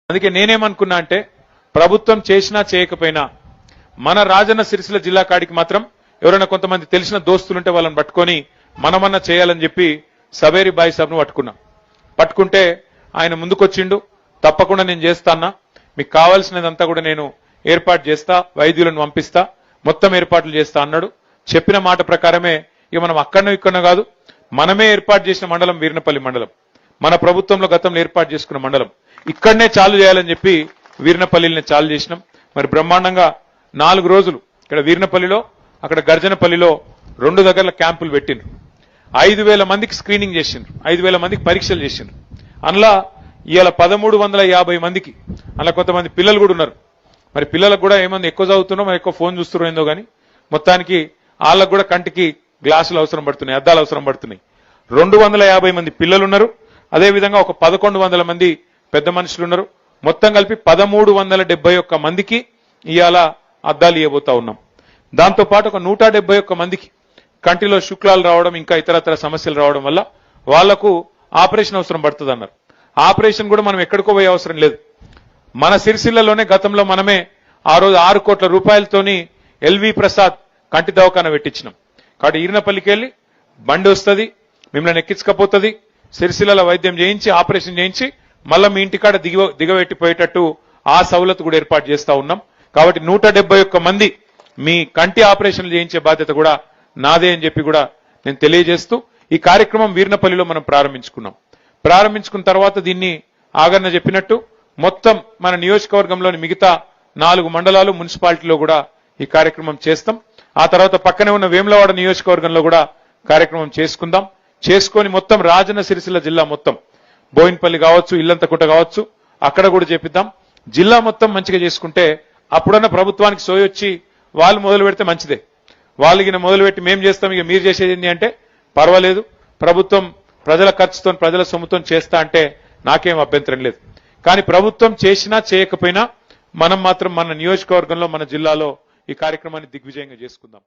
అందుకే నేనేమనుకున్నా అంటే ప్రభుత్వం చేసినా చేయకపోయినా మన రాజన్న సిరిసిల్ల జిల్లా కాడికి మాత్రం ఎవరైనా కొంతమంది తెలిసిన దోస్తులుంటే వాళ్ళని పట్టుకొని మనమన్నా చేయాలని చెప్పి సవేరి బాయి సాబ్ను పట్టుకుంటే ఆయన ముందుకొచ్చిండు. తప్పకుండా నేను చేస్తానా, మీకు కావాల్సినదంతా కూడా నేను ఏర్పాటు చేస్తా, వైద్యులను పంపిస్తా, మొత్తం ఏర్పాట్లు చేస్తా అన్నాడు. చెప్పిన మాట ప్రకారమే ఇక మనం అక్కడనో ఇక్కడనో కాదు, మనమే ఏర్పాటు చేసిన మండలం వీర్నపల్లి మండలం, మన ప్రభుత్వంలో గతంలో ఏర్పాటు చేసుకున్న మండలం. ఇక్కడనే చాలు చేయాలని చెప్పి వీర్నపల్లిని చాలు చేసినాం. మరి బ్రహ్మాండంగా 4 రోజులు ఇక్కడ వీర్నపల్లిలో, అక్కడ గర్జనపల్లిలో 2 దగ్గర క్యాంపులు పెట్టిండ్రు. 5,000 మందికి స్క్రీనింగ్ చేసిండ్రు, 5,000 మందికి పరీక్షలు చేసిండ్రు. అందులో ఇవాళ 1,350 మందికి, అలా కొంతమంది పిల్లలు కూడా ఉన్నారు. మరి పిల్లలకు కూడా ఏమంది ఎక్కువ చదువుతున్నారో మరి ఎక్కువ ఫోన్ చూస్తున్నారో ఏందో కానీ మొత్తానికి వాళ్ళకు కూడా కంటికి గ్లాసులు అవసరం పడుతున్నాయి, అద్దాలు అవసరం పడుతున్నాయి. 250 మంది పిల్లలు ఉన్నారు. అదేవిధంగా ఒక 1,100 మంది పెద్ద మనుషులు ఉన్నారు. మొత్తం కలిపి 1,371 మందికి ఇవాళ అద్దాలు ఇవ్వబోతా ఉన్నాం. దాంతో పాటు ఒక 171 మందికి కంటిలో శుక్లాలు రావడం, ఇంకా ఇతరతర సమస్యలు రావడం వల్ల వాళ్లకు ఆపరేషన్ అవసరం పడుతుంది అన్నారు. ఆపరేషన్ కూడా మనం ఎక్కడికో పోయే అవసరం లేదు. మన సిరిసిల్లలోనే గతంలో మనమే ఆ రోజు 6 కోట్ల రూపాయలతోని ఎల్వి ప్రసాద్ కంటి దవాఖాన పెట్టించినాం. కాబట్టి ఈర్నపల్లికి వెళ్ళి బండి వస్తుంది, మిమ్మల్ని ఎక్కించకపోతుంది, సిరిసిల్ల వైద్యం చేయించి ఆపరేషన్ చేయించి మళ్ళా మీ ఇంటికాడ దిగబెట్టిపోయేటట్టు ఆ సౌలత్ కూడా ఏర్పాటు చేస్తా ఉన్నాం. కాబట్టి 171 మంది మీ కంటి ఆపరేషన్లు చేయించే బాధ్యత కూడా నాదే అని చెప్పి కూడా నేను తెలియజేస్తూ ఈ కార్యక్రమం వీర్నపల్లిలో మనం ప్రారంభించుకున్న తర్వాత దీన్ని ఆగన్న చెప్పినట్టు మొత్తం మన నియోజకవర్గంలోని మిగతా 4 మండలాలు మున్సిపాలిటీలో కూడా ఈ కార్యక్రమం చేస్తాం. ఆ తర్వాత పక్కనే ఉన్న వేములవాడ నియోజకవర్గంలో కూడా కార్యక్రమం చేసుకొని మొత్తం రాజన్న సిరిసిల్ల జిల్లా మొత్తం బోయిన్పల్లి కావచ్చు, ఇల్లంతకుంట కావచ్చు, అక్కడ కూడా చేపిద్దాం. జిల్లా మొత్తం మంచిగా చేసుకుంటే అప్పుడన్న ప్రభుత్వానికి సోయొచ్చి వాళ్ళు మొదలు పెడితే మంచిదే. వాళ్ళకి మొదలు పెట్టి మేం చేస్తాం, ఇక మీరు చేసేది ఏంటి అంటే పర్వాలేదు, ప్రభుత్వం ప్రజల ఖర్చుతో ప్రజల సొమ్ముతో చేస్తా అంటే నాకేం అభ్యంతరం లేదు. కానీ ప్రభుత్వం చేసినా చేయకపోయినా మనం మాత్రం మన నియోజకవర్గంలో మన జిల్లాలో ఈ కార్యక్రమాన్ని దిగ్విజయంగా చేసుకుందాం.